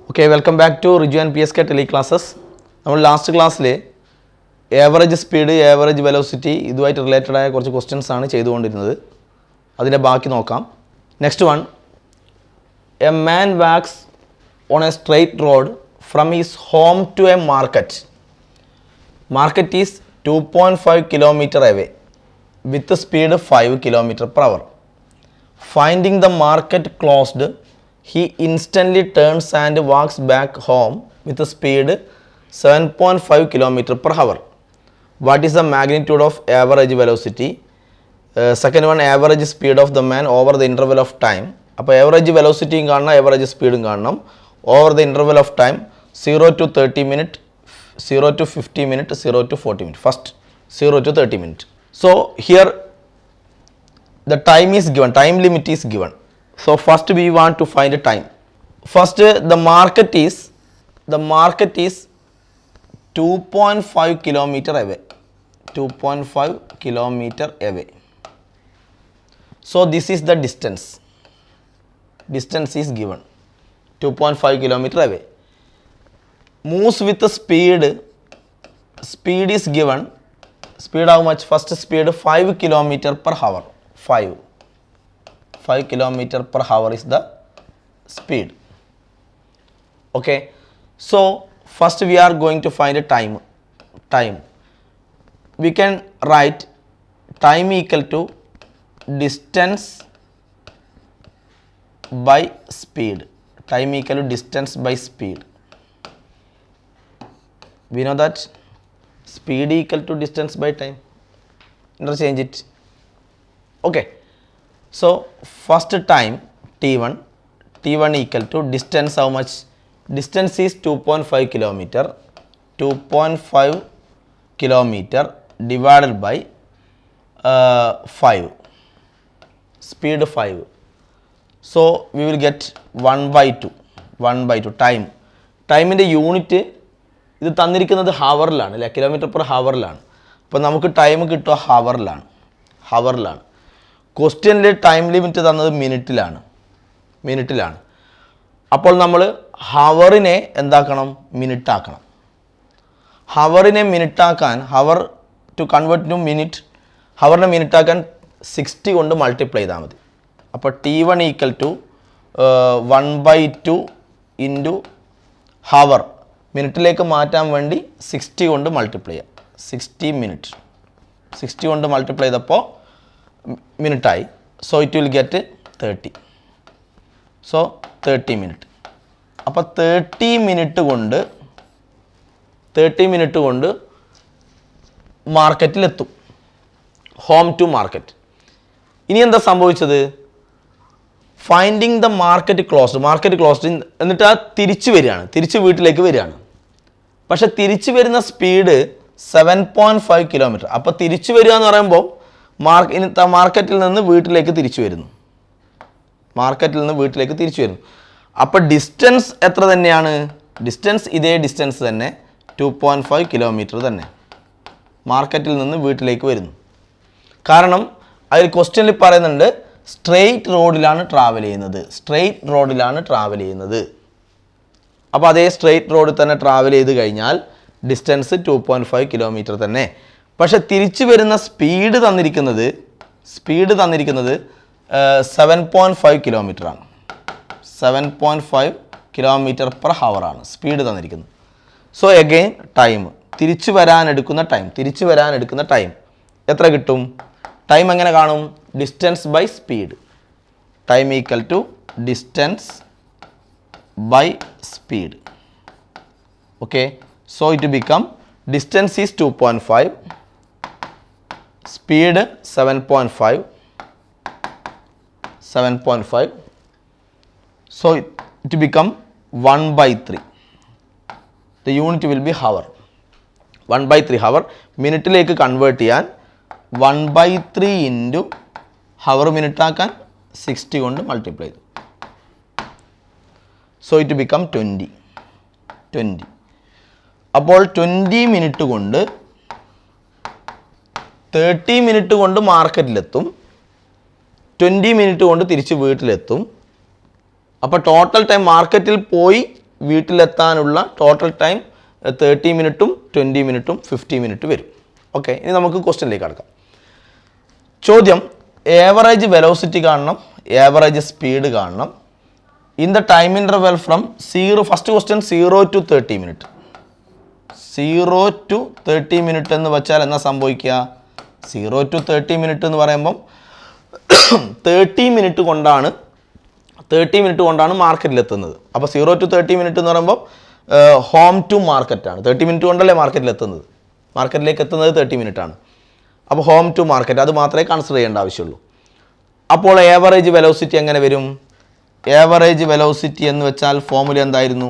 Okay, welcome back to Riju and PSK Tele Classes. നമ്മൾ last ക്ലാസ്സിൽ average speed average velocity ഇതുമായിട്ട് related ആയ കുറച്ച് ക്വസ്റ്റ്യൻസ് ആണ് ചെയ്തുകൊണ്ടിരുന്നത്. അതിൻ്റെ ബാക്കി നോക്കാം. Next one, a man walks on a straight road from his home to a market. Market is 2.5 kilometer away with speed 5 km/h. Finding the market closed, he instantly turns and walks back home with a speed 7.5 km/h. What is the magnitude of average velocity? Second one, average speed of the man over the interval of time. അപ്പോൾ average velocity കാണണം, average speed കാണണം. Over the interval of time 0 to 30 minutes, 0 to 50 minutes, 0 to 40 minutes. First 0 to 30 minutes. So here the time is given, time limit is given. So first we want to find a time. First the market is 2.5 kilometer away. 2.5 kilometer away. So this is the distance. Distance is given. 2.5 kilometer away. Moves with the speed. Speed is given. Speed how much? First speed 5 km/h. 5 km/h is the speed. Okay. So first we are going to find a time. We can write time equal to distance by speed. Time equal to distance by speed. We know that speed equal to distance by time. Interchange it. Okay. So first time t1 equal to distance how much? Distance is 2.5 kilometer. 2.5 kilometer divided by 5. Speed 5. So we will get 1/2 time. Time in the unit ഇത് തന്നിരിക്കുന്നത് ഹവറിലാണ് അല്ലേ, km/h. അപ്പോൾ നമുക്ക് time കിട്ടുക ഹവറിലാണ്. ക്വസ്റ്റ്യനിൽ time limit തന്നത് മിനിറ്റിലാണ്. അപ്പോൾ നമ്മൾ ഹവറിനെ എന്താക്കണം? മിനിറ്റ് ആക്കണം. ഹവറിനെ മിനിറ്റ് ആക്കാൻ, hour to convert to minute, ഹവറിനെ മിനിറ്റ് ആക്കാൻ 60 കൊണ്ട് മൾട്ടിപ്ലൈ ചെയ്താൽ മതി. അപ്പോൾ t1 equal to 1/2 into hour. മിനിറ്റിലേക്ക് മാറ്റാൻ വേണ്ടി 60 കൊണ്ട് മൾട്ടിപ്ലൈ ചെയ്യാം. 60 മിനിറ്റ്. 60 കൊണ്ട് മൾട്ടിപ്ലൈ ചെയ്തപ്പോൾ മിനിറ്റായി. So it will get 30. So 30 minute. അപ്പോൾ 30 മിനിറ്റ് കൊണ്ട് മാർക്കറ്റിലെത്തും. Home to market. ഇനി എന്താ സംഭവിച്ചത്? ഫൈൻഡിങ് ദ മാർക്കറ്റ് ക്ലോസ്ഡ് എന്നിട്ട് തിരിച്ച് വീട്ടിലേക്ക് വരികയാണ്. പക്ഷെ തിരിച്ചു വരുന്ന സ്പീഡ് 7.5 കിലോമീറ്റർ. അപ്പോൾ തിരിച്ചു വരിക എന്ന് പറയുമ്പോൾ മാർക്കറ്റിൽ നിന്ന് വീട്ടിലേക്ക് തിരിച്ചു വരുന്നു. അപ്പോൾ ഡിസ്റ്റൻസ് എത്ര തന്നെയാണ്? ഡിസ്റ്റൻസ് ഇതേ ഡിസ്റ്റൻസ് തന്നെ, 2.5 കിലോമീറ്റർ തന്നെ. മാർക്കറ്റിൽ നിന്ന് വീട്ടിലേക്ക് വരുന്നു. കാരണം അതിൽ ക്വസ്റ്റ്യനിൽ പറയുന്നുണ്ട് സ്ട്രെയിറ്റ് റോഡിലാണ് ട്രാവൽ ചെയ്യുന്നത്. അപ്പോൾ അതേ സ്ട്രെയിറ്റ് റോഡിൽ തന്നെ ട്രാവൽ ചെയ്ത് കഴിഞ്ഞാൽ ഡിസ്റ്റൻസ് 2.5 കിലോമീറ്റർ തന്നെ. പക്ഷെ തിരിച്ചു വരുന്ന സ്പീഡ് തന്നിരിക്കുന്നത് 7.5 കിലോമീറ്റർ ആണ്. 7.5 km/h ആണ് സ്പീഡ് തന്നിരിക്കുന്നത്. സോ എഗെയിൻ ടൈം, തിരിച്ചു വരാൻ എടുക്കുന്ന ടൈം എത്ര കിട്ടും? ടൈം എങ്ങനെ കാണും? Distance by speed. Time equal to distance by speed. Okay. So it become distance is 2.5, speed 7.5. So it become 1/3. The unit will be hour. 1/3 hour. മിനിറ്റിലേക്ക് convert ചെയ്യാൻ 1/3 into hour minute ആക്കാൻ 60 കൊണ്ട് multiply ചെയ്തു. So it become 20. അപ്പോൾ 20 minute കൊണ്ട് 30 minute കൊണ്ട് മാർക്കറ്റിലെത്തും. 20 minute കൊണ്ട് തിരിച്ച് വീട്ടിലെത്തും. അപ്പോൾ ടോട്ടൽ ടൈം മാർക്കറ്റിൽ പോയി വീട്ടിലെത്താനുള്ള ടോട്ടൽ ടൈം 30 മിനിറ്റും 20 മിനിറ്റും 50 മിനിറ്റ് വരും. ഓക്കെ, ഇനി നമുക്ക് ക്വസ്റ്റ്യനിലേക്ക് കടക്കാം. ചോദ്യം, ഏവറേജ് വെലോസിറ്റി കാണണം, ഏവറേജ് സ്പീഡ് കാണണം. In the time interval from 0, first question 0 to 30 minute. 0 to 30 minute എന്ന് വെച്ചാൽ എന്നാ സംഭവിക്കുക? 0 to 30 മിനിറ്റ് എന്ന് പറയുമ്പം 30 മിനിറ്റ് കൊണ്ടാണ് മാർക്കറ്റിലെത്തുന്നത്. അപ്പോൾ 0 to 30 മിനിറ്റ് എന്ന് പറയുമ്പോൾ ഹോം ടു മാർക്കറ്റാണ്. 30 മിനിറ്റ് കൊണ്ടല്ലേ മാർക്കറ്റിലെത്തുന്നത്. മാർക്കറ്റിലേക്ക് എത്തുന്നത് 30 മിനിറ്റാണ്. അപ്പോൾ ഹോം ടു മാർക്കറ്റ് അത് മാത്രമേ കൺസിഡർ ചെയ്യേണ്ട ആവശ്യമുള്ളൂ. അപ്പോൾ ഏവറേജ് വെലോസിറ്റി എങ്ങനെ വരും? ഏവറേജ് വെലോസിറ്റി എന്ന് വെച്ചാൽ ഫോർമുല എന്തായിരുന്നു?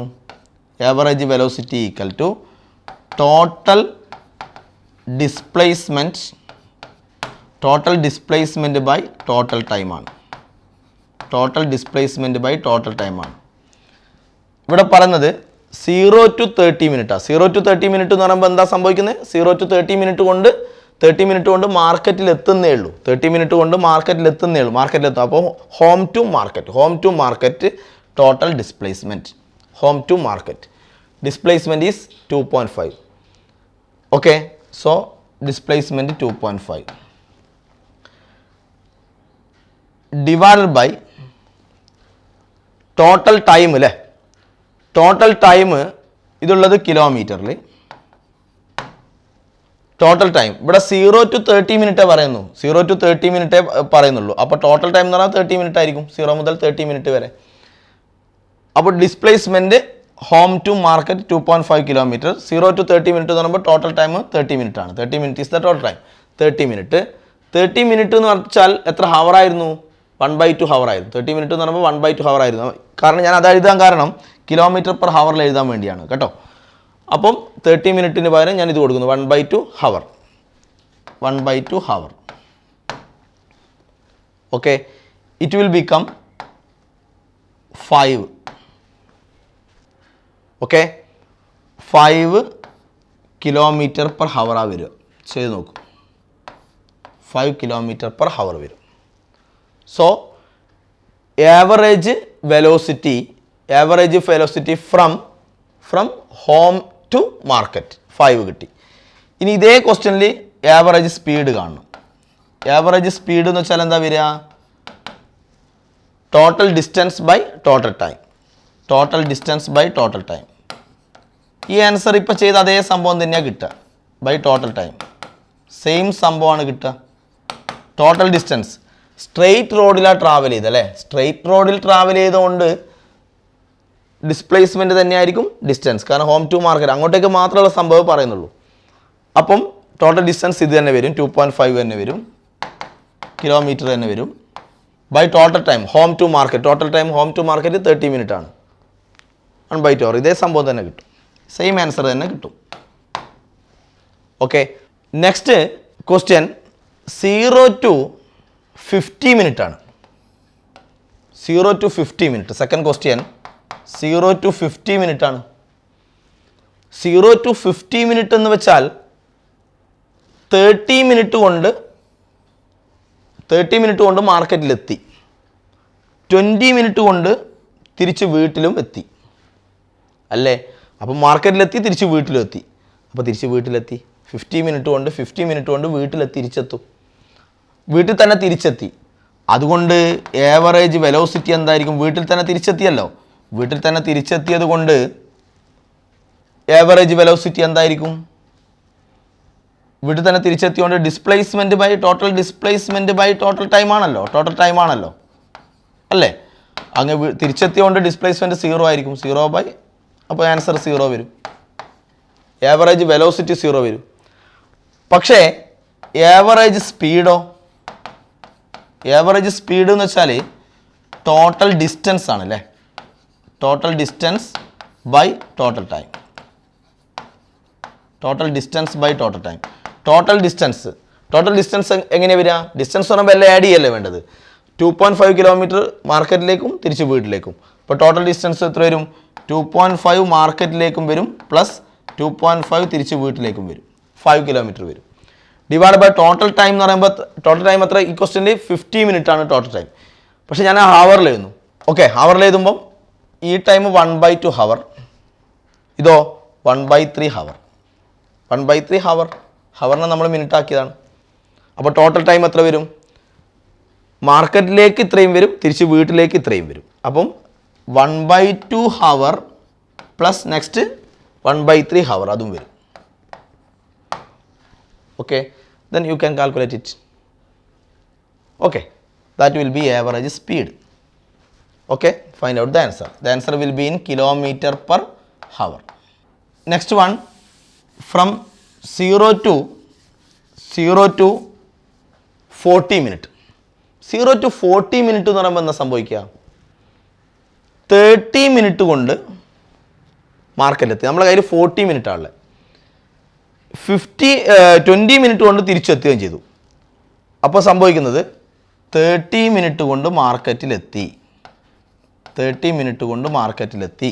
Average velocity equal to total displacement by total ടൈമാണ്. ഇവിടെ പറയുന്നത് 0 to 30 മിനിറ്റാണ്. 0 to 30 മിനിറ്റ് എന്ന് പറയുമ്പോൾ എന്താ സംഭവിക്കുന്നത്? 0 to 30 മിനിറ്റ് കൊണ്ട് മാർക്കറ്റിൽ എത്തുന്നേ ഉള്ളൂ. 30 മിനിറ്റ് കൊണ്ട് മാർക്കറ്റിലെത്തും. അപ്പോൾ home to market total displacement. Home to market displacement is 2.5. Okay, so displacement 2.5 divided by total time അല്ലേ. ടോട്ടൽ ടൈം ഇതുള്ളത് കിലോമീറ്ററിൽ. ടോട്ടൽ ടൈം ഇവിടെ 0 to 30 മിനിറ്റേ പറയുന്നു. 0 to 30 മിനിറ്റേ പറയുന്നുള്ളൂ. അപ്പോൾ ടോട്ടൽ ടൈം എന്ന് പറഞ്ഞാൽ 30 മിനിറ്റ് ആയിരിക്കും. 0 മുതൽ 30 മിനിറ്റ് വരെ. അപ്പോൾ displacement home to market 2.5 kilometer. 0 to 30 minute എന്ന് പറയുമ്പോൾ ടോട്ടൽ ടൈം 30 മിനിറ്റ് ആണ്. 30 minute is the total time. 30 minute എന്ന് പറഞ്ഞാൽ എത്ര ഹവർ ആയിരുന്നു? 1/2 ഹവർ ആയിരുന്നു. 30 മിനിറ്റ് എന്ന് പറയുമ്പോൾ 1/2 ഹവർ ആയിരുന്നു. കാരണം ഞാൻ അത് എഴുതാൻ കാരണം കിലോമീറ്റർ പെർ ഹവറിൽ എഴുതാൻ വേണ്ടിയാണ് കേട്ടോ. അപ്പം 30 മിനിറ്റിന് പകരം ഞാൻ ഇത് കൊടുക്കുന്നു 1/2 hour. Okay, it will become 5. Okay, 5 kilometre per ഹവറാണ് വരിക. ചെയ്ത് നോക്കൂ, 5 കിലോമീറ്റർ പെർ ഹവർ വരും. So average velocity from home to market 5 കിട്ടി. ഇനി ഇതേ ക്വസ്റ്റ്യനിൽ ആവറേജ് സ്പീഡ് കാണണം. ആവറേജ് സ്പീഡ് എന്ന് വെച്ചാൽ എന്താ വരിക? Total distance by total time. ഈ ആൻസർ ഇപ്പോൾ ചെയ്ത അതേ സംഭവം തന്നെയാണ് കിട്ടുക. ബൈ ടോട്ടൽ ടൈം സെയിം സംഭവമാണ് കിട്ടുക. ടോട്ടൽ ഡിസ്റ്റൻസ് സ്ട്രെയിറ്റ് റോഡിലാണ് ട്രാവൽ ചെയ്തല്ലേ. സ്ട്രെയിറ്റ് റോഡിൽ ട്രാവൽ ചെയ്തുകൊണ്ട് ഡിസ്പ്ലേസ്മെൻറ്റ് തന്നെയായിരിക്കും ഡിസ്റ്റൻസ്. കാരണം ഹോം ടു മാർക്കറ്റ് അങ്ങോട്ടേക്ക് മാത്രമുള്ള സംഭവം പറയുന്നുള്ളൂ. അപ്പം ടോട്ടൽ ഡിസ്റ്റൻസ് ഇത് തന്നെ വരും. 2.5 തന്നെ വരും. കിലോമീറ്റർ തന്നെ വരും. By total time home to market 30 minute ആണ്. 1/2 ഇതേ സംഭവം തന്നെ കിട്ടും. സെയിം ആൻസർ തന്നെ കിട്ടും. Okay, next question 0 to 50 minute ആണ്. 0 to 50 minute. Second question 0 to 50 minute ആണ്. 0 to 50 മിനിറ്റ് എന്ന് വെച്ചാൽ 30 മിനിറ്റ് കൊണ്ട് മാർക്കറ്റിലെത്തി. 20 മിനിറ്റ് കൊണ്ട് തിരിച്ച് വീട്ടിലും എത്തി അല്ലേ. അപ്പോൾ മാർക്കറ്റിലെത്തി, തിരിച്ച് വീട്ടിലും എത്തി. അപ്പോൾ തിരിച്ച് വീട്ടിലെത്തി 50 മിനിറ്റ് കൊണ്ട് വീട്ടിൽ തന്നെ തിരിച്ചെത്തി. അതുകൊണ്ട് ഏവറേജ് വെലോസിറ്റി എന്തായിരിക്കും? വീട്ടിൽ തന്നെ തിരിച്ചെത്തിയല്ലോ. വീട്ടിൽ തന്നെ തിരിച്ചെത്തിയത് കൊണ്ട് ഏവറേജ് വെലോസിറ്റി എന്തായിരിക്കും? വീട്ടിൽ തന്നെ തിരിച്ചെത്തിയോണ്ട് ഡിസ്പ്ലേസ്മെൻറ്റ് ബൈ ടോട്ടൽ ടൈം ആണല്ലോ അല്ലേ. അങ്ങ് തിരിച്ചെത്തിയോണ്ട് ഡിസ്പ്ലേസ്മെൻറ്റ് 0 ആയിരിക്കും. 0 ബൈ, അപ്പോൾ ആൻസർ 0 വരും. ഏവറേജ് വെലോസിറ്റി 0 വരും. പക്ഷേ ഏവറേജ് സ്പീഡോ? ഏവറേജ് സ്പീഡ് എന്ന് വെച്ചാൽ ടോട്ടൽ ഡിസ്റ്റൻസ് ആണല്ലേ. Total distance by total time. Total distance എങ്ങനെയാണ് വരിക? ഡിസ്റ്റൻസ് പറയുമ്പോൾ എല്ലാം ആഡ് ചെയ്യല്ലേ വേണ്ടത്. 2.5 കിലോമീറ്റർ മാർക്കറ്റിലേക്കും തിരിച്ച് വീട്ടിലേക്കും. അപ്പോൾ ടോട്ടൽ ഡിസ്റ്റൻസ് എത്ര വരും? 2.5 മാർക്കറ്റിലേക്കും വരും പ്ലസ് 2.5 തിരിച്ച് വീട്ടിലേക്കും വരും. 5 കിലോമീറ്റർ വരും. ഡിവൈഡ് ബൈ ടോട്ടൽ ടൈം എന്ന് പറയുമ്പോൾ ടോട്ടൽ ടൈം എത്ര? ഈ ക്വസ്റ്റ്യനിൽ 50 മിനിറ്റ് ആണ് ടോട്ടൽ ടൈം. പക്ഷേ ഞാൻ ഹവറിൽ എഴുതുന്നു. ഓക്കെ, ഹവറിൽ എഴുതുമ്പം ഈ ടൈം 1/2 ഹവർ. ഇതോ 1/3 ഹവർ. 1/3 ഹവർ, ഹവറിനെ നമ്മൾ മിനിറ്റ് ആക്കിയതാണ്. അപ്പോൾ ടോട്ടൽ ടൈം എത്ര വരും? മാർക്കറ്റിലേക്ക് ഇത്രയും വരും, തിരിച്ച് വീട്ടിലേക്ക് ഇത്രയും വരും. അപ്പം 1/2 ഹവർ പ്ലസ് നെക്സ്റ്റ് 1/3 ഹവർ അതും വരും. Okay, then you can calculate it. Okay, that will be average speed. Okay, find out the answer. The answer will be in kilometer per hour. Next one, from 0 to 40 minute. 0 to 40 minute എന്ന് പറയുമ്പോൾ എന്താ സംഭവിക്കുക? 30 minute കൊണ്ട് മാർക്കറ്റിലെത്തി. നമ്മുടെ കയ്യിൽ 40 minute ആണല്ലേ. 20 minute കൊണ്ട് തിരിച്ചെത്തുകയും ചെയ്തു. അപ്പോൾ സംഭവിക്കുന്നത് 30 മിനിറ്റ് കൊണ്ട് മാർക്കറ്റിലെത്തി. 30 മിനിറ്റ് കൊണ്ട് മാർക്കറ്റിലെത്തി.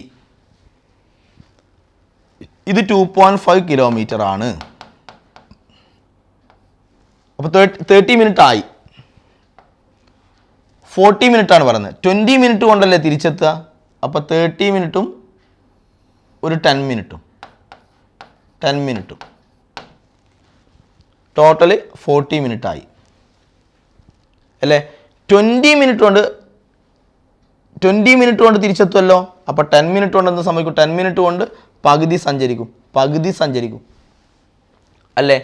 ഇത് 2.5 കിലോമീറ്റർ ആണ്. അപ്പോൾ 30 മിനിറ്റ് ആയി. 40 മിനിറ്റ് ആണ് പറയുന്നത്. 20 മിനിറ്റ് കൊണ്ടല്ലേ തിരിച്ചെത്തുക. അപ്പോൾ 30 മിനിറ്റും ഒരു 10 മിനിറ്റും ടോട്ടൽ 40 മിനിറ്റ് ആയി അല്ലേ. 20 മിനിറ്റ് കൊണ്ട് തിരിച്ചെത്തുമല്ലോ. അപ്പോൾ 10 മിനിറ്റ് കൊണ്ട് എന്ത് സംഭവിക്കും? 10 മിനിറ്റ് കൊണ്ട് പകുതി സഞ്ചരിക്കും അല്ലേ.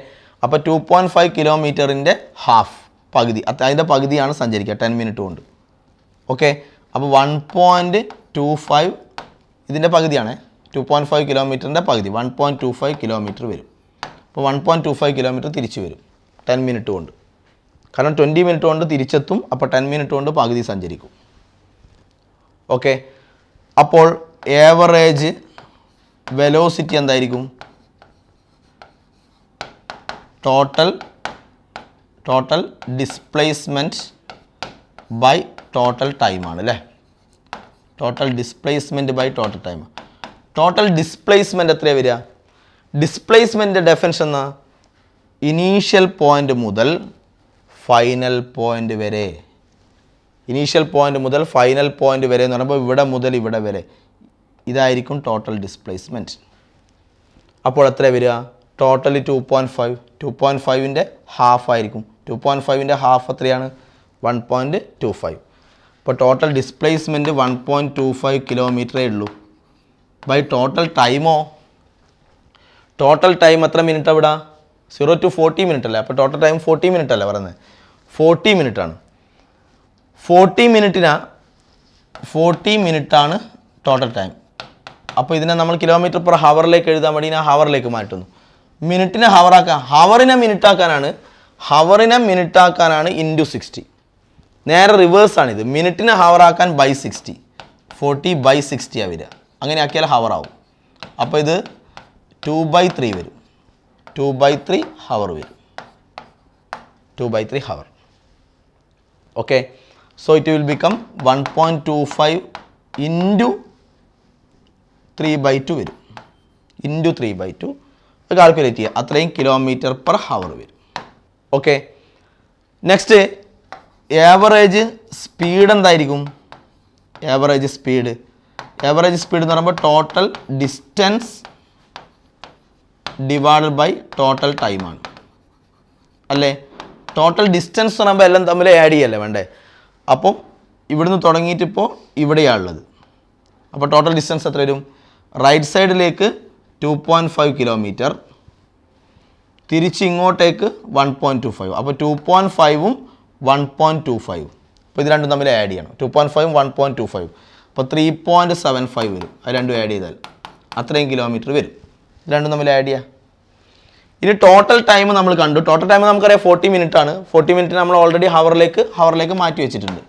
അപ്പോൾ 2.5 കിലോമീറ്ററിൻ്റെ ഹാഫ്, പകുതി, അതിൻ്റെ പകുതിയാണ് സഞ്ചരിക്കുക 10 മിനിറ്റ് കൊണ്ട്. ഓക്കെ, അപ്പോൾ 1.25 ഇതിൻ്റെ പകുതിയാണ്. 2.5 കിലോമീറ്ററിൻ്റെ പകുതി 1.25 കിലോമീറ്റർ വരും. അപ്പോൾ 1.25 കിലോമീറ്റർ തിരിച്ചു വരും 10 മിനിറ്റ് കൊണ്ട്. കാരണം 20 മിനിറ്റ് കൊണ്ട് തിരിച്ചെത്തും. അപ്പോൾ 10 മിനിറ്റ് കൊണ്ട് പകുതി സഞ്ചരിക്കും. ഓക്കെ, അപ്പോൾ ഏവറേജ് വെലോസിറ്റി എന്തായിരിക്കും? ടോട്ടൽ ഡിസ്പ്ലേസ്മെൻറ്റ് ബൈ ടോട്ടൽ ടൈമാണ് അല്ലേ. Total displacement by total time. Total displacement എത്രയാണ് വരിക? ഡിസ്പ്ലേസ്മെൻറ്റ് ഡെഫിനിഷൻ എന്നാ? ഇനീഷ്യൽ പോയിൻ്റ് മുതൽ ഫൈനൽ പോയിൻ്റ് വരെ. ഇനീഷ്യൽ പോയിൻ്റ് മുതൽ ഫൈനൽ പോയിൻ്റ് വരെ എന്ന് പറയുമ്പോൾ ഇവിടെ മുതൽ ഇവിടെ വരെ, ഇതായിരിക്കും ടോട്ടൽ ഡിസ്പ്ലേസ്മെൻറ്റ്. അപ്പോൾ എത്ര വരിക? ടോട്ടൽ 2.5. 2.5ൻ്റെ ഹാഫ് ആയിരിക്കും. 2.5ൻ്റെ ഹാഫ് എത്രയാണ്? 1.25. അപ്പോൾ ടോട്ടൽ ഡിസ്പ്ലേസ്മെൻറ്റ് 1.25 കിലോമീറ്ററേ ഉള്ളൂ. ബൈ ടോട്ടൽ ടൈമോ? ടോട്ടൽ ടൈം എത്ര മിനിറ്റ് ഇവിടെ? 0 to 40 മിനിറ്റ് അല്ലേ. അപ്പോൾ ടോട്ടൽ ടൈം 40 മിനിറ്റ് അല്ലേ പറയുന്നത്? 40 മിനിറ്റാണ്. 40 മിനിറ്റാണ് ടോട്ടൽ ടൈം. അപ്പോൾ ഇതിനെ നമ്മൾ കിലോമീറ്റർ പെർ ഹവറിലേക്ക് എഴുതാൻ വേണ്ടി ഞാൻ ഹവറിലേക്ക് മാറ്റുന്നു. മിനിറ്റിനെ ഹവറാക്കാൻ, ഹവറിനെ മിനിറ്റാക്കാനാണ് ഇൻറ്റു 60. നേരെ റിവേഴ്സാണിത്. മിനിറ്റിനെ ഹവറാക്കാൻ ബൈ 60. 40/60 വരിക. അങ്ങനെ ആക്കിയാൽ ഹവറാവും. അപ്പോൾ ഇത് 2/3 വരും. 2/3 ഹവർ വരും. 2/3 hour. Okay, so it will become 1.25 into 3/2 വരും. ഇൻറ്റു 3/2 കാൽക്കുലേറ്റ് ചെയ്യുക. അത്രയും കിലോമീറ്റർ പെർ ഹവർ വരും. ഓക്കെ, നെക്സ്റ്റ് ഏവറേജ് സ്പീഡ് എന്തായിരിക്കും? ഏവറേജ് സ്പീഡ് എന്ന് പറയുമ്പോൾ total distance divided by total ടൈമാണ് അല്ലേ. ടോട്ടൽ ഡിസ്റ്റൻസ് എന്ന് പറയുമ്പോൾ എല്ലാം തമ്മിൽ ആഡ് ചെയ്യല്ലേ വേണ്ടേ. അപ്പം ഇവിടുന്ന് തുടങ്ങിയിട്ട് ഇപ്പോൾ ഇവിടെയാണുള്ളത്. അപ്പോൾ ടോട്ടൽ ഡിസ്റ്റൻസ് എത്ര വരും? റൈറ്റ് സൈഡിലേക്ക് 2.5 കിലോമീറ്റർ, തിരിച്ച് ഇങ്ങോട്ടേക്ക് 1.25. അപ്പോൾ 2.5ഉം 1.25. അപ്പോൾ ഇത് രണ്ടും തമ്മിൽ ആഡ് ചെയ്യണം. 2.5ഉം 1.25. അപ്പോൾ 3.75 വരും. അത് രണ്ടും ആഡ് ചെയ്താൽ അത്രയും കിലോമീറ്റർ വരും. ഇത് രണ്ടും തമ്മിൽ ആഡ് ചെയ്യുക. ഇനി ടോട്ടൽ ടൈം നമ്മൾ കണ്ടു. ടോട്ടൽ ടൈം നമുക്കറിയാം 40 മിനിറ്റ് ആണ്. 40 മിനിറ്റ് നമ്മൾ ഓൾറെഡി ഹവറിലേക്ക് മാറ്റി വെച്ചിട്ടുണ്ട്.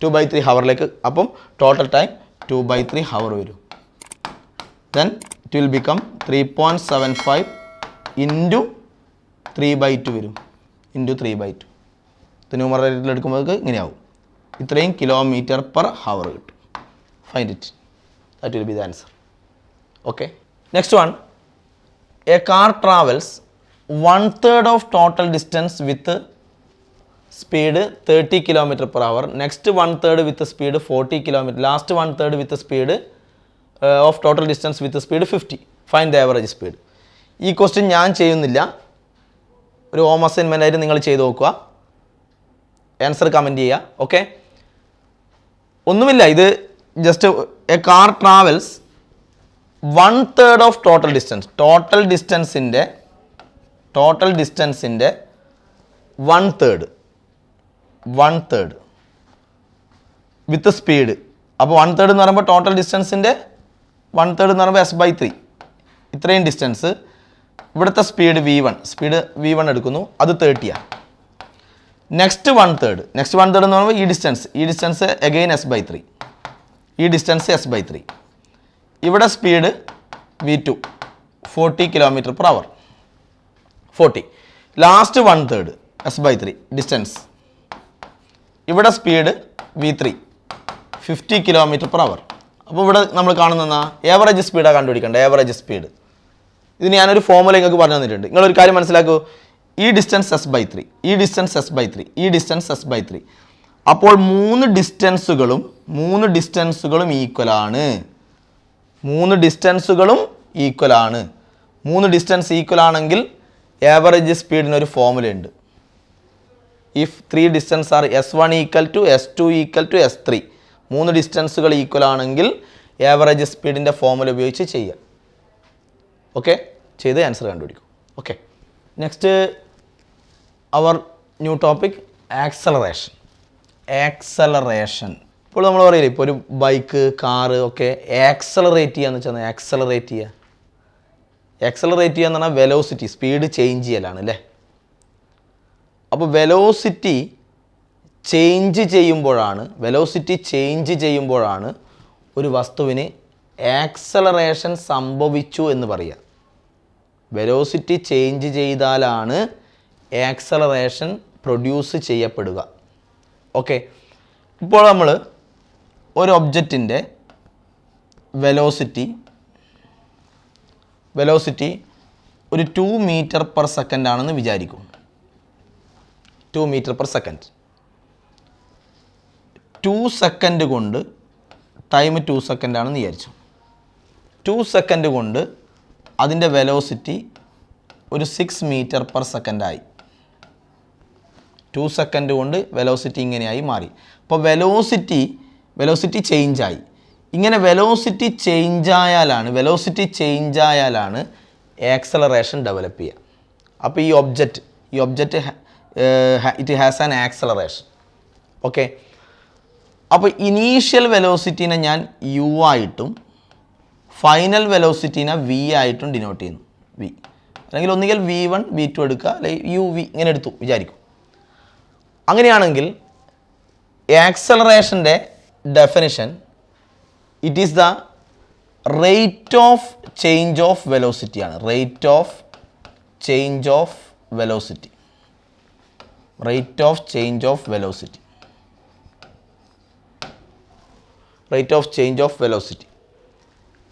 2/3 ഹവറിലേക്ക്. അപ്പം ടോട്ടൽ ടൈം 2/3 ഹവർ വരും. Then it will become 3.75 into 3/2 വരും. ഇൻറ്റു 3/2. ഇത് ന്യൂമറേറ്ററിൽ എടുക്കുമ്പോൾ ഇങ്ങനെയാവും. ഇത്രയും കിലോമീറ്റർ പെർ ഹവർ കിട്ടും. Find it. That will B the answer. Okay, next one. A car travels 1/3 of total distance with speed 30 km/h. Next 1/3 with speed 40 km. Last 1/3 with speed of total distance with speed 50. Find the average speed. ഈ question ഞാൻ ചെയ്യുന്നില്ല, ഒരു home assignment ആയിട്ട് നിങ്ങൾ ചെയ്ത് നോക്കുക, answer comment ചെയ്യുക. Okay, ഒന്നുമില്ല, ഇത് just a car travels 1/3 of total distance. Total ഡിസ്റ്റൻസിൻ്റെ 1/3 വിത്ത് സ്പീഡ്. അപ്പോൾ 1/3 എന്ന് പറയുമ്പോൾ ടോട്ടൽ ഡിസ്റ്റൻസിൻ്റെ 1/3 എന്ന് പറയുമ്പോൾ S/3, ഇത്രയും ഡിസ്റ്റൻസ്. ഇവിടുത്തെ സ്പീഡ് V1 എടുക്കുന്നു, അത് 30ആണ്. നെക്സ്റ്റ് 1/3 എന്ന് പറയുമ്പോൾ ഈ ഡിസ്റ്റൻസ് അഗെയിൻ S/3, ഈ ഡിസ്റ്റൻസ് S/3. ഇവിടെ speed V2 40 km/h, 40. Last 1/3 S/3 distance. ഇവിടെ സ്പീഡ് V3 50 km/h. അപ്പോൾ ഇവിടെ നമ്മൾ കാണുന്ന ഏവറേജ് സ്പീഡാണ് കണ്ടുപിടിക്കേണ്ടത്. ഏവറേജ് സ്പീഡ് ഇത് ഞാനൊരു ഫോർമുല നിങ്ങൾക്ക് പറഞ്ഞു തന്നിട്ടുണ്ട്. നിങ്ങളൊരു കാര്യം മനസ്സിലാക്കൂ, ഈ ഡിസ്റ്റൻസ് S/3, ഈ ഡിസ്റ്റൻസ് S/3, ഈ ഡിസ്റ്റൻസ് S/3. അപ്പോൾ മൂന്ന് ഡിസ്റ്റൻസുകളും ഈക്വലാണ്. മൂന്ന് ഡിസ്റ്റൻസ് ഈക്വൽ ആണെങ്കിൽ ആവറേജ് സ്പീഡിനൊരു ഫോർമുല ഉണ്ട്. If 3 distance are S1 equal to S2 equal to S3, മൂന്ന് ഡിസ്റ്റൻസുകൾ ഈക്വൽ ആണെങ്കിൽ ആവറേജ് സ്പീഡിൻ്റെ ഫോർമുല ഉപയോഗിച്ച് ചെയ്യുക. ഓക്കെ, ചെയ്ത് ആൻസർ കണ്ടുപിടിക്കും. Okay, next our new topic acceleration. ഇപ്പോൾ നമ്മൾ പറയില്ലേ, ഇപ്പോൾ ഒരു ബൈക്ക്, കാറ് ഒക്കെ ആക്സലറേറ്റ് ചെയ്യാന്ന് വെച്ചാൽ ആക്സലറേറ്റ് ചെയ്യുക എന്ന് പറഞ്ഞാൽ വെലോസിറ്റി, സ്പീഡ് ചേഞ്ച് ചെയ്യലാണ് അല്ലേ. അപ്പോൾ വെലോസിറ്റി ചേഞ്ച് ചെയ്യുമ്പോഴാണ് ഒരു വസ്തുവിന് ആക്സലറേഷൻ സംഭവിച്ചു എന്ന് പറയുക. വെലോസിറ്റി ചേഞ്ച് ചെയ്താലാണ് ആക്സലറേഷൻ പ്രൊഡ്യൂസ് ചെയ്യപ്പെടുക. ഓക്കെ, ഇപ്പോൾ നമ്മൾ ഒരു ഒബ്ജക്റ്റിൻ്റെ വെലോസിറ്റി ഒരു 2 m/s ആണെന്ന് വിചാരിക്കും. 2 m/s. 2 സെക്കൻഡ് കൊണ്ട് ടൈം 2 സെക്കൻഡ് ആണെന്ന് വിചാരിച്ചു. 2 സെക്കൻഡ് കൊണ്ട് അതിൻ്റെ വെലോസിറ്റി ഒരു 6 m/s ആയി. 2 സെക്കൻഡ് കൊണ്ട് വെലോസിറ്റി ഇങ്ങനെയായി മാറി. അപ്പോൾ വെലോസിറ്റി ചേഞ്ചായി. ഇങ്ങനെ വെലോസിറ്റി ചേഞ്ച് ആയാലാണ് ആക്സലറേഷൻ ഡെവലപ്പ് ചെയ്യുക. അപ്പോൾ ഈ object it has an acceleration. Okay, അപ്പോൾ ഇനീഷ്യൽ വെലോസിറ്റീനെ ഞാൻ U ആയിട്ടും ഫൈനൽ വെലോസിറ്റീനെ V ആയിട്ടും ഡിനോട്ട് ചെയ്യുന്നു. V അല്ലെങ്കിൽ ഒന്നുകിൽ V1 V2 എടുക്കുക, അല്ലെങ്കിൽ UV ഇങ്ങനെ എടുത്തു വിചാരിക്കും. അങ്ങനെയാണെങ്കിൽ ആക്സലറേഷൻ്റെ definition it is the rate of change of velocity ആണ്. Rate of change of velocity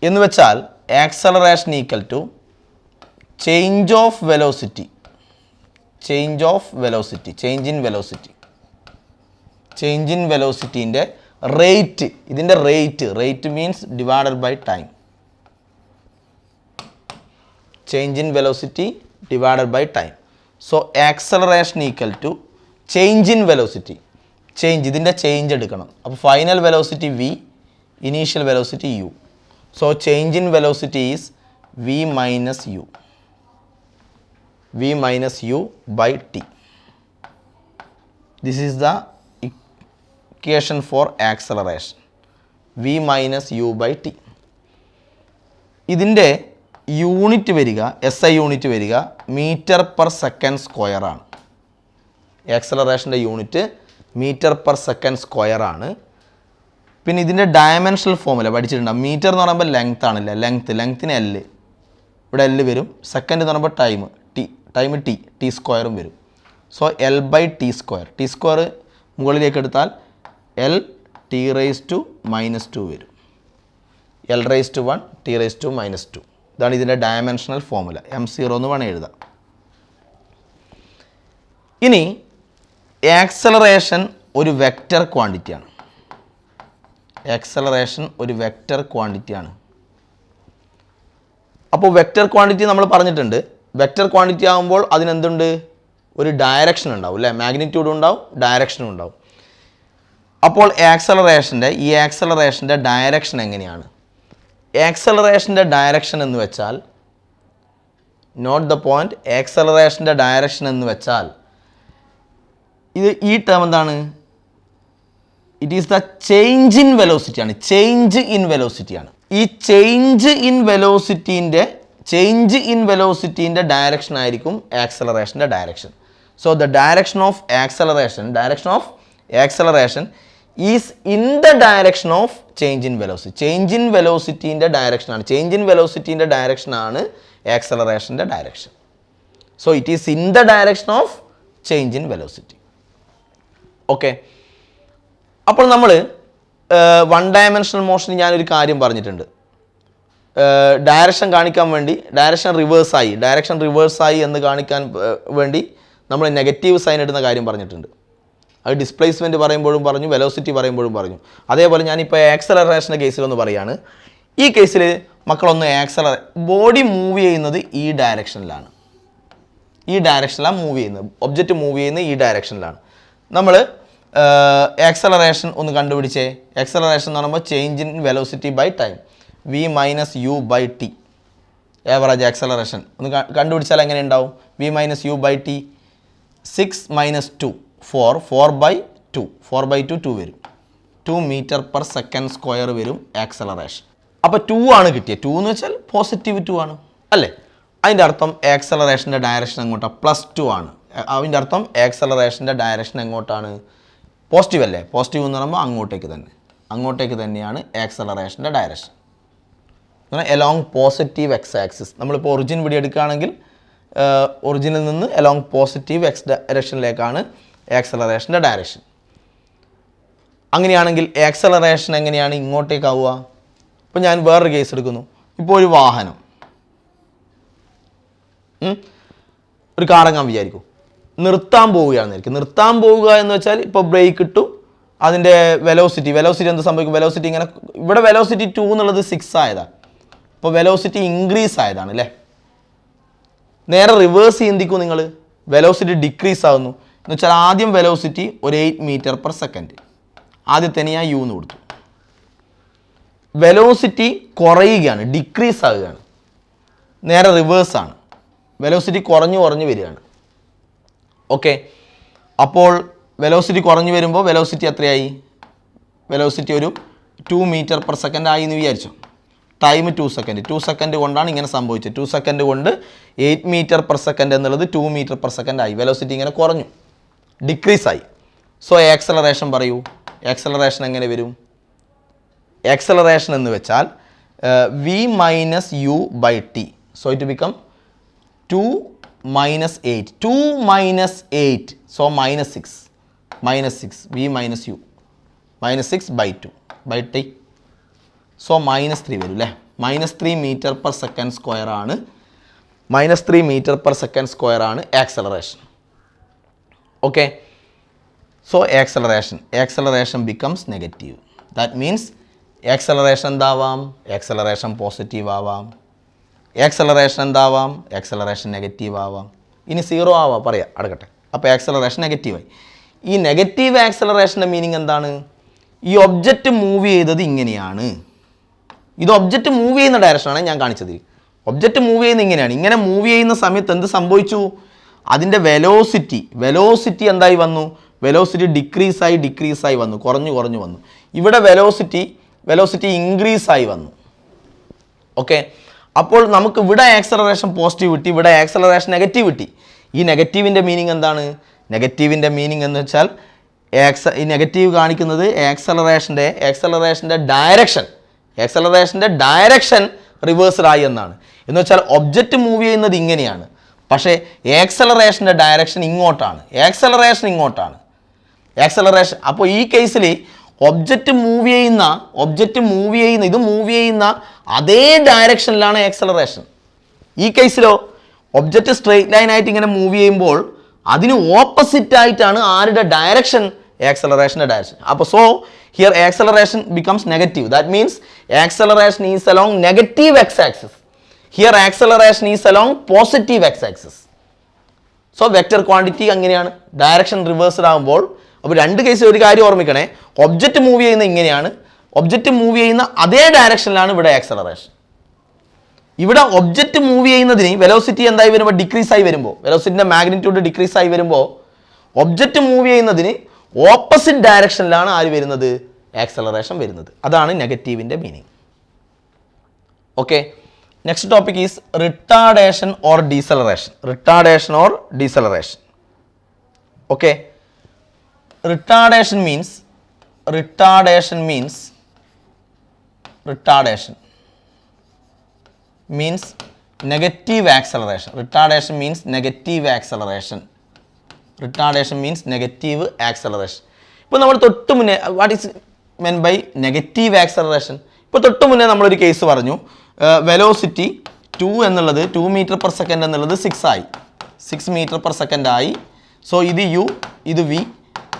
എന്ന് വെച്ചാൽ acceleration equal to change in വെലോസിറ്റീൻ്റെ റേറ്റ്. ഇതിൻ്റെ rate means divided by time. Change in velocity divided by time. So acceleration equal to change in velocity. ഇതിൻ്റെ change എടുക്കണം. അപ്പോൾ final velocity V, initial velocity U. So change in velocity is V minus U by T. This is the equation for acceleration. V minus U by T. ഇതിൻ്റെ unit വരിക, SI unit വരിക m/s² ആണ്. ആക്സലറേഷൻ്റെ unit m/s² ആണ്. പിന്നെ ഇതിൻ്റെ dimensional formula പഠിച്ചിട്ടുണ്ടാകും. Metre എന്ന് പറയുമ്പോൾ length ആണല്ലേ, ലെങ്ത്തിന് L, ഇവിടെ L വരും. സെക്കൻഡ് എന്ന് പറയുമ്പോൾ ടൈം T സ്ക്വയറും വരും. So L/T². മുകളിലേക്ക് എടുത്താൽ L(T⁻²) വരും. L⁻1 T⁻². ഇതാണ് ഇതിൻ്റെ ഡയമെൻഷണൽ ഫോർമുല. M0 എന്ന് വേണം എഴുതാം. ഇനി ആക്സലറേഷൻ ഒരു വെക്റ്റർ ക്വാണ്ടിറ്റിയാണ്. അപ്പോൾ വെക്റ്റർ ക്വാണ്ടിറ്റി നമ്മൾ പറഞ്ഞിട്ടുണ്ട്. വെക്റ്റർ ക്വാണ്ടിറ്റി ആകുമ്പോൾ അതിനെന്തുണ്ട്, ഒരു ഡയറക്ഷൻ ഉണ്ടാവും അല്ലേ, മാഗ്നിറ്റ്യൂഡും ഉണ്ടാവും ഡയറക്ഷനും ഉണ്ടാവും. അപ്പോൾ ഈ ആക്സലറേഷൻ്റെ ഡയറക്ഷൻ എങ്ങനെയാണ്? ആക്സലറേഷൻ്റെ ഡയറക്ഷൻ എന്ന് വെച്ചാൽ, നോട്ട് ദ പോയിന്റ്, ആക്സലറേഷൻ്റെ ഡയറക്ഷൻ എന്ന് വെച്ചാൽ ഈ ടേം എന്താണ്? It is the change in വെലോസിറ്റിയാണ്. ചേഞ്ച് ഇൻ വെലോസിറ്റിയാണ്. ഈ ചേഞ്ച് ഇൻ വെലോസിറ്റീൻ്റെ ഡയറക്ഷൻ ആയിരിക്കും ആക്സലറേഷൻ്റെ direction. So the direction of acceleration is in the direction of change in velocity. Change in വെലോസിറ്റീൻ്റെ ഡയറക്ഷനാണ്. ചേഞ്ച് ഇൻ വെലോസിറ്റീൻ്റെ ഡയറക്ഷനാണ് ആക്സലറേഷൻ്റെ direction. So it is in the direction of change in velocity. Okay, അപ്പോൾ നമ്മൾ one dimensional മോഷന് ഞാനൊരു കാര്യം പറഞ്ഞിട്ടുണ്ട്. ഡയറക്ഷൻ കാണിക്കാൻ വേണ്ടി ഡയറക്ഷൻ റിവേഴ്സായി എന്ന് കാണിക്കാൻ വേണ്ടി നമ്മൾ നെഗറ്റീവ് സൈൻ ഇടുന്ന കാര്യം പറഞ്ഞിട്ടുണ്ട്. അത് ഡിസ്പ്ലേസ്മെൻറ്റ് പറയുമ്പോഴും പറഞ്ഞു, വെലോസിറ്റി പറയുമ്പോഴും പറഞ്ഞു. അതേപോലെ ഞാനിപ്പോൾ ആക്സലറേഷൻ്റെ കേസിലൊന്ന് പറയുകയാണ്. ഈ കേസിൽ മക്കളൊന്ന് ബോഡി മൂവ് ചെയ്യുന്നത് ഈ ഡയറക്ഷനിലാണ് മൂവ് ചെയ്യുന്നത്. ഒബ്ജക്റ്റ് മൂവ് ചെയ്യുന്നത് ഈ ഡയറക്ഷനിലാണ്. നമ്മൾ ആക്സലറേഷൻ ഒന്ന് കണ്ടുപിടിച്ചേ. ആക്സലറേഷൻ എന്ന് പറയുമ്പോൾ change in velocity by time, v minus u by t. Average acceleration ഒന്ന് കണ്ടുപിടിച്ചാൽ എങ്ങനെ ഉണ്ടാവും? v minus u by t, 6 minus 2 4 by 2 2 വരും. 2 മീറ്റർ പെർ സെക്കൻഡ് സ്ക്വയർ വരും ആക്സലറേഷൻ. അപ്പോൾ 2 ആണ് കിട്ടിയത്. 2 എന്ന് വെച്ചാൽ പോസിറ്റീവ് 2 ആണ് അല്ലേ? അതിൻ്റെ അർത്ഥം ആക്സലറേഷൻ്റെ ഡയറക്ഷൻ എങ്ങോട്ടാണ്? +2 ആണ്. അതിൻ്റെ അർത്ഥം ആക്സലറേഷൻ്റെ ഡയറക്ഷൻ എങ്ങോട്ടാണ്? പോസിറ്റീവ് അല്ലേ? പോസിറ്റീവ് എന്ന് പറയുമ്പോൾ അങ്ങോട്ടേക്ക് തന്നെയാണ് ആക്സലറേഷൻ്റെ direction. Along positive x axis. നമ്മളിപ്പോൾ ഒറിജിൻ ഇവിടെ എടുക്കുകയാണെങ്കിൽ ഒറിജിനിൽ നിന്ന് എലോങ് പോസിറ്റീവ് എക്സ് ഡയറക്ഷനിലേക്കാണ് ആക്സലറേഷൻ്റെ ഡയറക്ഷൻ. അങ്ങനെയാണെങ്കിൽ ആക്സലറേഷൻ എങ്ങനെയാണ് ഇങ്ങോട്ടേക്കാവുക? ഇപ്പോൾ ഞാൻ വേറൊരു കേസ് എടുക്കുന്നു. ഇപ്പോൾ ഒരു വാഹനം, ഒരു കാറങ്ങാൻ വിചാരിക്കും, നിർത്താൻ പോവുകയാണെന്നായിരിക്കും. നിർത്താൻ പോവുക എന്ന് വെച്ചാൽ ഇപ്പോൾ ബ്രേക്ക് ഇട്ടു, അതിൻ്റെ വെലോസിറ്റി എന്ത് സംഭവിക്കും? വെലോസിറ്റി ഇങ്ങനെ, ഇവിടെ വെലോസിറ്റി 2 എന്നുള്ളത് 6 ആയതാണ്. ഇപ്പോൾ വെലോസിറ്റി ഇൻക്രീസ് ആയതാണ് അല്ലേ? നേരെ റിവേഴ്സ് ചിന്തിക്കും നിങ്ങൾ, വെലോസിറ്റി ഡിക്രീസ് ആകുന്നു എന്ന് വെച്ചാൽ ആദ്യം വെലോസിറ്റി ഒരു 8 മീറ്റർ പെർ സെക്കൻഡ്, ആദ്യത്തേന് ഞാൻ യു എന്ന് കൊടുത്തു. വെലോസിറ്റി കുറയുകയാണ്, ഡിക്രീസ് ആകുകയാണ്. നേരെ റിവേഴ്സാണ്, വെലോസിറ്റി കുറഞ്ഞു വരികയാണ്. ഓക്കെ, അപ്പോൾ വെലോസിറ്റി കുറഞ്ഞു വരുമ്പോൾ വെലോസിറ്റി എത്രയായി? വെലോസിറ്റി ഒരു 2 മീറ്റർ പെർ സെക്കൻഡ് ആയി എന്ന് വിചാരിച്ചു. Time 2 second. 2 സെക്കൻഡ് കൊണ്ടാണ് ഇങ്ങനെ സംഭവിച്ചത്. 2 സെക്കൻഡ് കൊണ്ട് 8 മീറ്റർ പെർ സെക്കൻഡ് എന്നുള്ളത് 2 മീറ്റർ പെർ സെക്കൻഡ് ആയി. വെലോസിറ്റി ഇങ്ങനെ കുറഞ്ഞു, ഡിക്രീസ് ആയി. സോ ആക്സലറേഷൻ പറയൂ. ആക്സലറേഷൻ എങ്ങനെ വരും? ആക്സലറേഷൻ എന്ന് വെച്ചാൽ v minus u by t. So it become 2 minus 8. 2 minus 8. So minus 6. V minus u. Minus 6 by 2. By t. So minus 3 വരും അല്ലേ? -3 മീറ്റർ പെർ സെക്കൻഡ് സ്ക്വയർ ആണ്. -3 മീറ്റർ പെർ സെക്കൻഡ് സ്ക്വയർ ആണ് acceleration. Okay, so acceleration becomes negative. That means acceleration എന്താവാം? Acceleration positive ആവാം. Acceleration എന്താവാം? Acceleration negative ആവാം. ഇനി 0 ആവാം, പറയാം, അടക്കട്ടെ. അപ്പോൾ ആക്സലറേഷൻ നെഗറ്റീവായി. ഈ നെഗറ്റീവ് ആക്സലറേഷൻ്റെ മീനിങ് എന്താണ്? ഈ ഒബ്ജക്റ്റ് മൂവ് ചെയ്തത് ഇങ്ങനെയാണ്. ഇത് ഒബ്ജക്റ്റ് മൂവ് ചെയ്യുന്ന ഡയറക്ഷനാണ് ഞാൻ കാണിച്ചത്. ഒബ്ജക്റ്റ് മൂവ് ചെയ്യുന്ന ഇങ്ങനെയാണ്. ഇങ്ങനെ മൂവ് ചെയ്യുന്ന സമയത്ത് എന്ത് സംഭവിച്ചു? അതിൻ്റെ വെലോസിറ്റി എന്തായി വന്നു? വെലോസിറ്റി ഡിക്രീസ് ആയി വന്നു, കുറഞ്ഞു വന്നു. ഇവിടെ വെലോസിറ്റി ഇൻക്രീസ് ആയി വന്നു. ഓക്കെ, അപ്പോൾ നമുക്ക് ഇവിടെ ആക്സലറേഷൻ പോസിറ്റീവ് കിട്ടി, ഇവിടെ ആക്സലറേഷൻ നെഗറ്റീവ് കിട്ടി. ഈ നെഗറ്റീവിൻ്റെ മീനിങ് എന്താണ്? നെഗറ്റീവിൻ്റെ മീനിങ് എന്ന് വെച്ചാൽ ഈ നെഗറ്റീവ് കാണിക്കുന്നത് ആക്സലറേഷൻ്റെ ഡയറക്ഷൻ റിവേഴ്സലായി എന്നാണ്. എന്ന് വെച്ചാൽ ഒബ്ജക്റ്റ് മൂവ് ചെയ്യുന്നത് ഇങ്ങനെയാണ്, പക്ഷേ ആക്സലറേഷൻ്റെ ഡയറക്ഷൻ ഇങ്ങോട്ടാണ്. ആക്സലറേഷൻ അപ്പോൾ ഈ കേസിൽ ഒബ്ജക്റ്റ് മൂവ് ചെയ്യുന്ന അതേ ഡയറക്ഷനിലാണ് ആക്സലറേഷൻ. ഈ കേസിലോ ഒബ്ജക്റ്റ് സ്ട്രെയിറ്റ് ലൈൻ ആയിട്ട് ഇങ്ങനെ മൂവ് ചെയ്യുമ്പോൾ അതിന് ഓപ്പോസിറ്റ് ആയിട്ടാണ് ആരുടെ ഡയറക്ഷൻ? ആക്സലറേഷൻ്റെ ഡയറക്ഷൻ. അപ്പോൾ so here acceleration becomes negative. That means acceleration is along negative X axis. Here acceleration is along positive x axis. So vector quantity അങ്ങനെയാണ്, direction reversed ആകുമ്പോൾ. അപ്പോൾ രണ്ട് കേസിൽ ഒരു കാര്യം ഓർമ്മിക്കണേ, ഒബ്ജക്റ്റ് മൂവ് ചെയ്യുന്ന ഇങ്ങനെയാണ്, ഒബ്ജക്റ്റ് മൂവ് ചെയ്യുന്ന അതേ ഡയറക്ഷനിലാണ് ഇവിടെ ആക്സലറേഷൻ. ഇവിടെ ഒബ്ജക്റ്റ് മൂവ് ചെയ്യുന്നതിന് വെലോസിറ്റി എന്തായി വരുമ്പോൾ ഡിക്രീസ് ആയി വരുമ്പോൾ, വെലോസിറ്റിൻ്റെ മാഗ്നിറ്റ്യൂഡ് ഡിക്രീസ് ആയി വരുമ്പോൾ ഒബ്ജക്റ്റ് മൂവ് ചെയ്യുന്നതിന് ഓപ്പോസിറ്റ് ഡയറക്ഷനിലാണ് ആര് വരുന്നത്, ആക്സലറേഷൻ വരുന്നത്. അതാണ് നെഗറ്റീവിൻ്റെ meaning. Okay, next topic is retardation or deceleration. Retardation or deceleration. Okay, retardation means negative acceleration. Retardation means negative acceleration. ഇപ്പോൾ നമ്മൾ തൊട്ട് മുന്നേ what is meant by negative acceleration? ഇപ്പോൾ തൊട്ട് മുന്നേ നമ്മളൊരു കേസ് പറഞ്ഞു, വെലോസിറ്റി 2 എന്നുള്ളത് 2 മീറ്റർ പെർ സെക്കൻഡ് എന്നുള്ളത് 6 ആയി, 6 മീറ്റർ പെർ സെക്കൻഡ് ആയി. സോ ഇത് u, ഇത് v.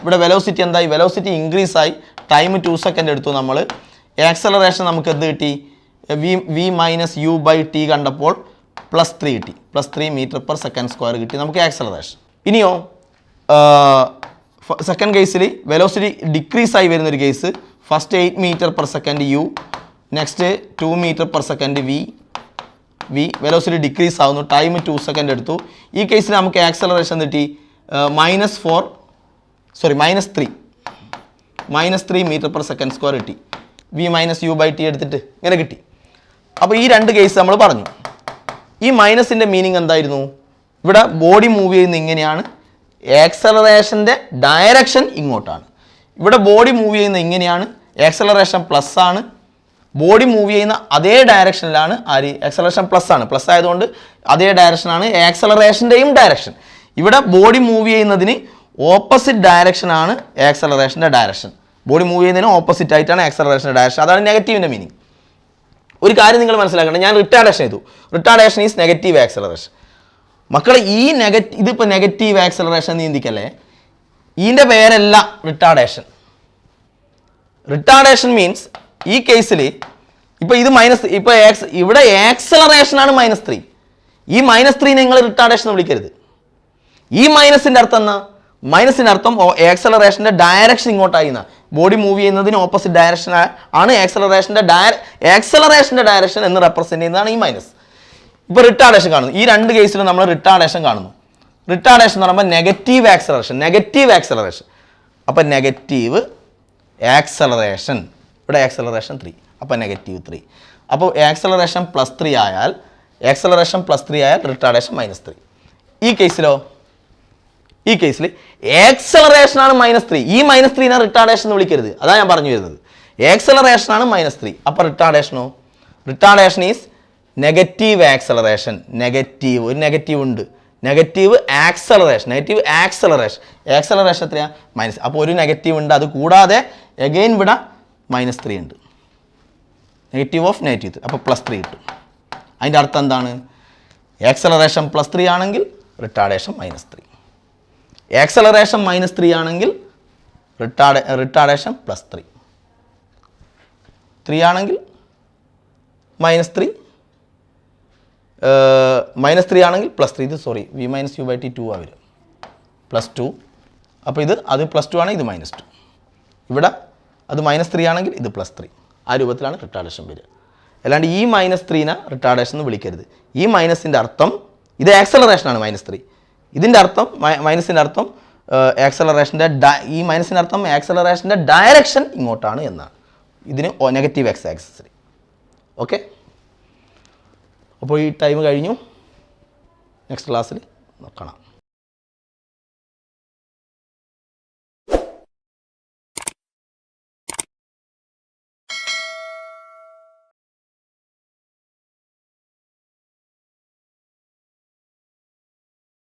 ഇവിടെ വെലോസിറ്റി എന്തായി, വെലോസിറ്റി ഇൻക്രീസ് ആയി, ടൈം 2 സെക്കൻഡ് എടുത്തു നമ്മൾ. ആക്സലറേഷൻ നമുക്ക് എന്ത് കിട്ടി, v minus u by t കണ്ടപ്പോൾ +3 കിട്ടി, +3 മീറ്റർ പെർ സെക്കൻഡ് സ്ക്വയർ കിട്ടി നമുക്ക് ആക്സലറേഷൻ. ഇനിയോ സെക്കൻഡ് കേസിൽ വെലോസിറ്റി ഡിക്രീസ് ആയി വരുന്നൊരു case, first 8 meter per second u, next 2 meter per second v. Velocity decrease ആവുന്നു, ടൈം 2 സെക്കൻഡ് എടുത്തു. ഈ കേസിൽ നമുക്ക് ആക്സലറേഷൻ കിട്ടി -3 മീറ്റർ പെർ സെക്കൻഡ് സ്ക്വയർ കിട്ടി, v minus u by t എടുത്തിട്ട് ഇങ്ങനെ കിട്ടി. അപ്പോൾ ഈ രണ്ട് കേസ് നമ്മൾ പറഞ്ഞു. ഈ മൈനസിൻ്റെ മീനിങ് എന്തായിരുന്നു, ഇവിടെ ബോഡി മൂവ് ചെയ്യുന്ന ഇങ്ങനെയാണ്, ആക്സലറേഷൻ്റെ ഡയറക്ഷൻ ഇങ്ങോട്ടാണ്. ഇവിടെ ബോഡി മൂവ് ചെയ്യുന്ന ഇങ്ങനെയാണ്, ആക്സലറേഷൻ പ്ലസ് ആണ്, ബോഡി മൂവ് ചെയ്യുന്ന അതേ ഡയറക്ഷനിലാണ് ആര്, ആക്സലറേഷൻ പ്ലസ് ആണ്, പ്ലസ് ആയതുകൊണ്ട് അതേ ഡയറക്ഷനാണ് ആക്സലറേഷൻ്റെയും ഡയറക്ഷൻ. ഇവിടെ ബോഡി മൂവ് ചെയ്യുന്നതിന് ഓപ്പോസിറ്റ് ഡയറക്ഷനാണ് ആക്സലറേഷൻ്റെ ഡയറക്ഷൻ, ബോഡി മൂവ് ചെയ്യുന്നതിന് ഓപ്പോസിറ്റ് ആയിട്ടാണ് ആക്സലറേഷൻ്റെ ഡയറക്ഷൻ. അതാണ് നെഗറ്റീവിൻ്റെ മീനിങ്. ഒരു കാര്യം നിങ്ങൾ മനസ്സിലാക്കണം, ഞാൻ റിട്ടാർഡേഷൻ ചെയ്തു, റിട്ടാർഡേഷൻ ഈസ് നെഗറ്റീവ് ആക്സലറേഷൻ. മക്കളെ ഈ ഇതിപ്പോൾ നെഗറ്റീവ് ആക്സലറേഷൻ നീന്തിക്കല്ലേ, ഇതിൻ്റെ പേരല്ല റിട്ടാർഡേഷൻ. റിട്ടാർഡേഷൻ മീൻസ് ഈ കേസിൽ ഇപ്പോൾ ഇത് ഇപ്പോൾ ഇവിടെ ആക്സലറേഷനാണ് -3. ഈ -3 നിങ്ങൾ റിട്ടാർഡേഷൻ വിളിക്കരുത്. ഈ മൈനസിൻ്റെ അർത്ഥം എന്നാ, മൈനസിൻ്റെ അർത്ഥം ആക്സലറേഷൻ്റെ ഡയറക്ഷൻ ഇങ്ങോട്ടായി എന്നാ, ബോഡി മൂവ് ചെയ്യുന്നതിന് ഓപ്പോസിറ്റ് ഡയറക്ഷൻ ആണ് ആക്സലറേഷൻ്റെ ഡയറക്ഷൻ എന്ന് റെപ്രസെൻറ്റ് ചെയ്യുന്നതാണ് ഈ മൈനസ്. ഇപ്പോൾ റിട്ടാർഡേഷൻ കാണുന്നു, ഈ രണ്ട് കേസിലും നമ്മൾ റിട്ടാർഡേഷൻ കാണുന്നു. റിട്ടാർഡേഷൻ എന്ന് പറയുമ്പോൾ നെഗറ്റീവ് ആക്സലറേഷൻ. അപ്പോൾ നെഗറ്റീവ് ആക്സലറേഷൻ, ഇവിടെ ആക്സലറേഷൻ 3, അപ്പോൾ -3. അപ്പോൾ ആക്സലറേഷൻ +3 ആയാൽ റിട്ടാർഡേഷൻ -3. ഈ കേസിൽ ആക്സലറേഷനാണ് -3. ഈ -3 റിട്ടാർഡേഷൻ എന്ന് വിളിക്കരുത്, അതാണ് ഞാൻ പറഞ്ഞു വരുന്നത്. ആക്സലറേഷനാണ് -3. അപ്പോൾ റിട്ടാർഡേഷൻ ഈസ് നെഗറ്റീവ് ആക്സലറേഷൻ. ഒരു നെഗറ്റീവ് ഉണ്ട്, നെഗറ്റീവ് ആക്സലറേഷൻ എത്രയാണ്, മൈനസ്. അപ്പോൾ ഒരു നെഗറ്റീവ് ഉണ്ട്, അത് കൂടാതെ എഗെയിൻ ഇവിടെ -3 ഉണ്ട്, നെഗറ്റീവ് ഓഫ് -3, അപ്പോൾ +3 കിട്ടും. അതിൻ്റെ അർത്ഥം എന്താണ്, ആക്സലറേഷൻ +3 ആണെങ്കിൽ റിട്ടാർഡേഷൻ -3, ആക്സലറേഷൻ -3 ആണെങ്കിൽ റിട്ടാർഡേഷൻ +3, 3 ആണെങ്കിൽ -3, -3 ആണെങ്കിൽ +3. ഇത് v minus u by t 2 വരും, +2. അപ്പോൾ അത് +2 ആണ്, ഇത് -2. ഇവിടെ അത് -3 ആണെങ്കിൽ ഇത് +3. ആ രൂപത്തിലാണ് റിട്ടാർഡേഷൻ വരിക. അല്ലാണ്ട് ഈ -3 റിട്ടാർഡേഷൻ എന്ന് വിളിക്കരുത്. ഈ മൈനസിൻ്റെ അർത്ഥം ഇത് ആക്സലറേഷനാണ് -3. ഇതിൻ്റെ അർത്ഥം മൈനസിൻ്റെ അർത്ഥം ആക്സലറേഷൻ്റെ ഡയറക്ഷൻ ഇങ്ങോട്ടാണ് എന്നാണ്. ഇതിന് നെഗറ്റീവ് എക്സ് ആക്സിസിൽ. ഓക്കെ, അപ്പോൾ ഈ ടൈം കഴിഞ്ഞു. നെക്സ്റ്റ് ക്ലാസ്സിൽ കാണാം.